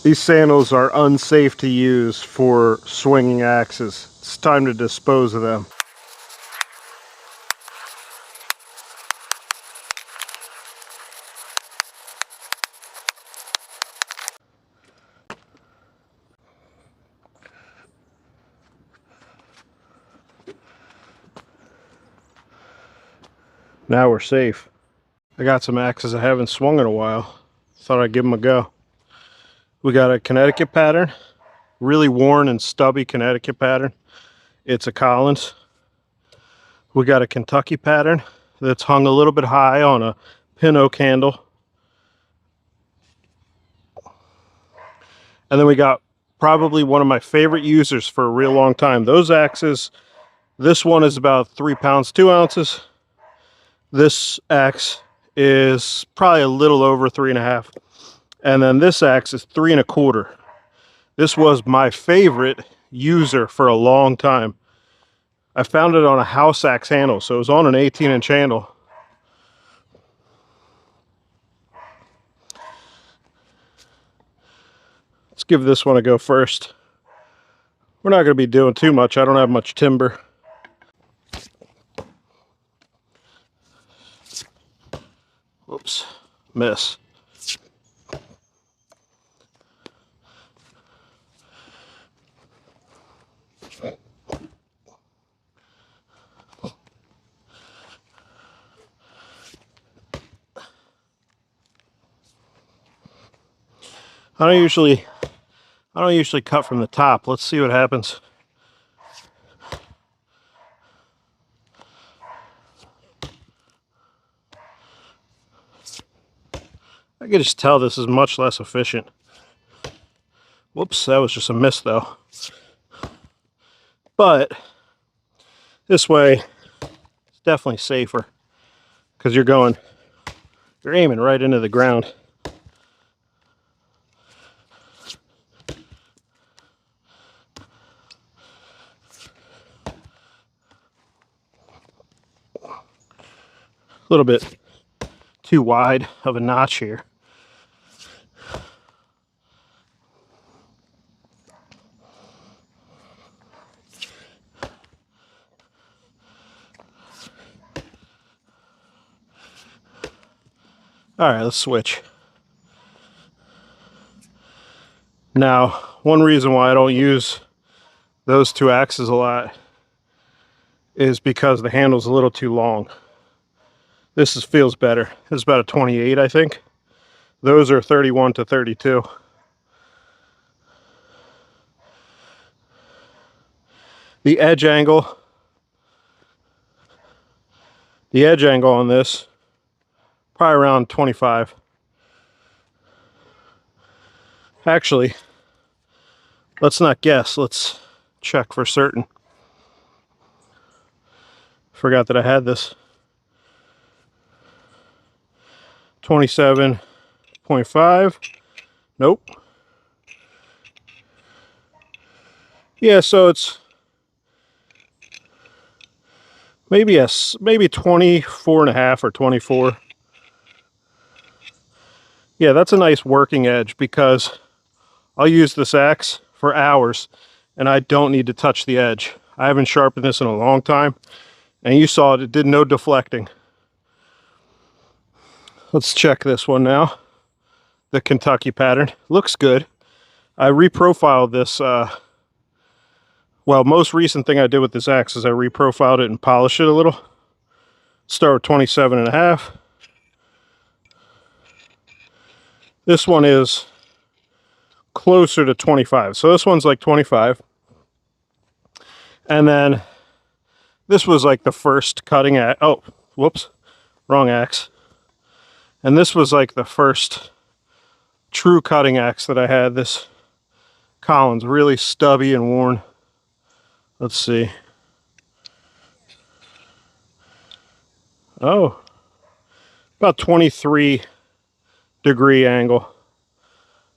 These sandals are unsafe to use for swinging axes. It's time to dispose of them. Now we're safe. I got some axes I haven't swung in a while. Thought I'd give them a go. We got a Connecticut pattern, really worn and stubby Connecticut pattern. It's a Collins. We got a Kentucky pattern that's hung a little bit high on a pin oak handle. And then we got probably one of my favorite users for a real long time. Those axes, this one is about 3 pounds, 2 ounces. This axe is probably a little over 3.5. And then this axe is 3.25. This was my favorite user for a long time. I found it on a house axe handle, so it was on an 18-inch handle. Let's give this one a go first. We're not going to be doing too much. I don't have much timber. Whoops, miss. I don't usually cut from the top. Let's see what happens. I can just tell this is much less efficient. Whoops, that was just a miss though. But this way, it's definitely safer because you're aiming right into the ground. A little bit too wide of a notch here. All right, let's switch. Now, one reason why I don't use those two axes a lot is because the handle's a little too long. This feels better. This is about a 28, I think. Those are 31 to 32. The edge angle on this, probably around 25. Actually, let's not guess. Let's check for certain. Forgot that I had this. 27.5. Nope. Yeah, so it's maybe 24.5 or 24. Yeah, that's a nice working edge because I'll use this axe for hours and I don't need to touch the edge. I haven't sharpened this in a long time, and you saw it did no deflecting. Let's check this one now. The Kentucky pattern looks good. I reprofiled this. Well, most recent thing I did with this axe is I reprofiled it and polished it a little. Start with 27.5. This one is closer to 25. So this one's like 25. And then this was like the first cutting axe. Oh, whoops, wrong axe. And this was like the first true cutting axe that I had. This Collins, really stubby and worn. Let's see. Oh, about 23-degree angle.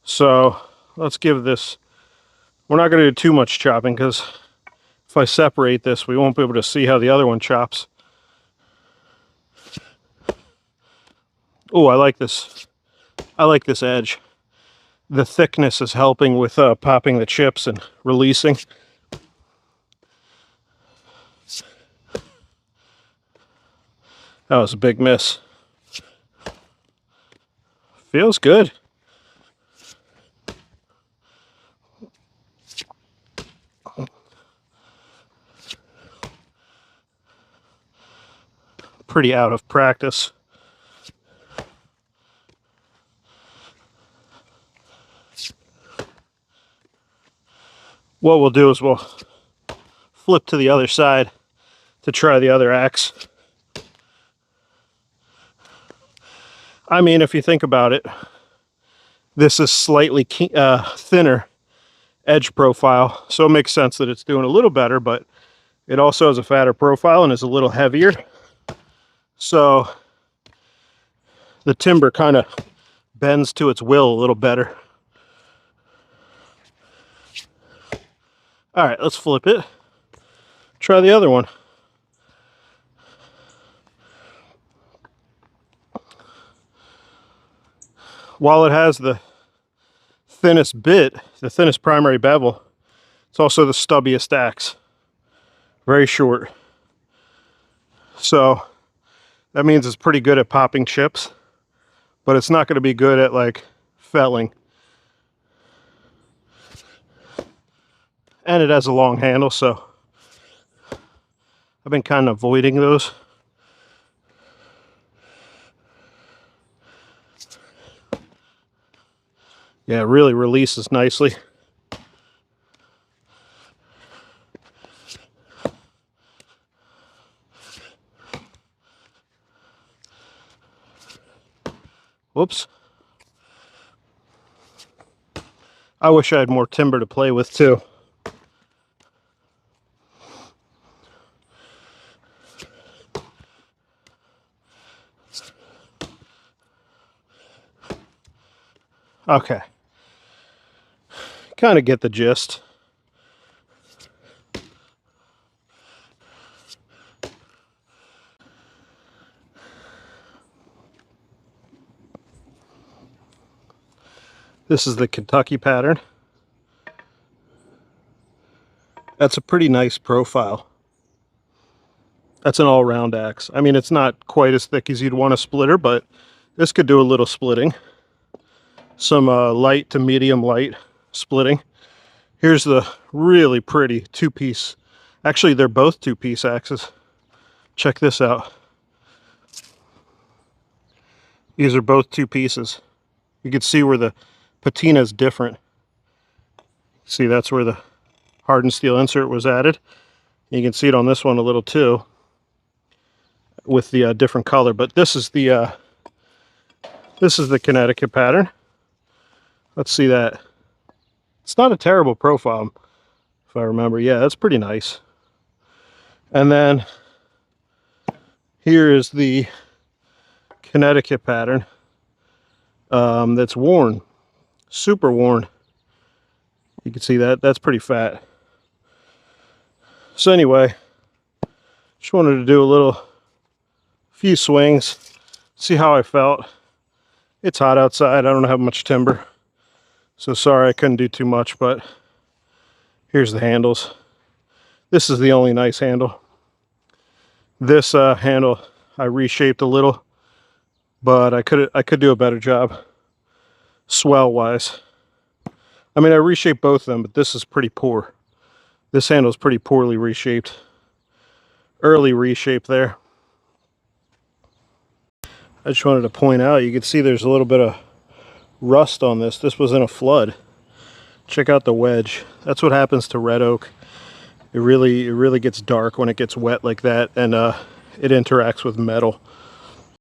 So let's give this, we're not going to do too much chopping because if I separate this, we won't be able to see how the other one chops. Oh, I like this. I like this edge. the thickness is helping with popping the chips and releasing. That was a big miss. Feels good. Pretty out of practice. What we'll do is we'll flip to the other side to try the other axe. I mean, if you think about it, this is slightly thinner edge profile, so it makes sense that it's doing a little better, but it also has a fatter profile and is a little heavier. So the timber kind of bends to its will a little better. All right, let's flip it. Try the other one. While it has the thinnest bit, the thinnest primary bevel, it's also the stubbiest axe. Very short. So that means it's pretty good at popping chips, but it's not going to be good at like felling. And it has a long handle, so I've been kind of avoiding those. Yeah, it really releases nicely. Whoops. I wish I had more timber to play with too. Okay. Kind of get the gist. This is the Kentucky pattern. That's a pretty nice profile. That's an all-round axe. I mean, it's not quite as thick as you'd want a splitter, but this could do a little splitting. Some light to medium light splitting. Here's the really pretty two-piece. Actually, they're both two-piece axes. Check this out. These are both two pieces. You can see where the patina is different. See, that's where the hardened steel insert was added. You can see it on this one a little too, with the different color. But this is the Connecticut pattern. Let's see that. It's not a terrible profile, if I remember. Yeah, that's pretty nice. And then here is the Connecticut pattern that's worn, super worn. You can see that. That's pretty fat. So anyway, just wanted to do a few swings, see how I felt. It's hot outside. I don't have much timber. So sorry I couldn't do too much, but here's the handles. This is the only nice handle. This handle I reshaped a little, but I could do a better job swell wise. I mean, I reshaped both of them, but this is pretty poor. This handle is pretty poorly reshaped. Early reshape there. I just wanted to point out, you can see there's a little bit of rust on this. This was in a flood. Check out the wedge. That's what happens to red oak. It really gets dark when it gets wet like that, and it interacts with metal.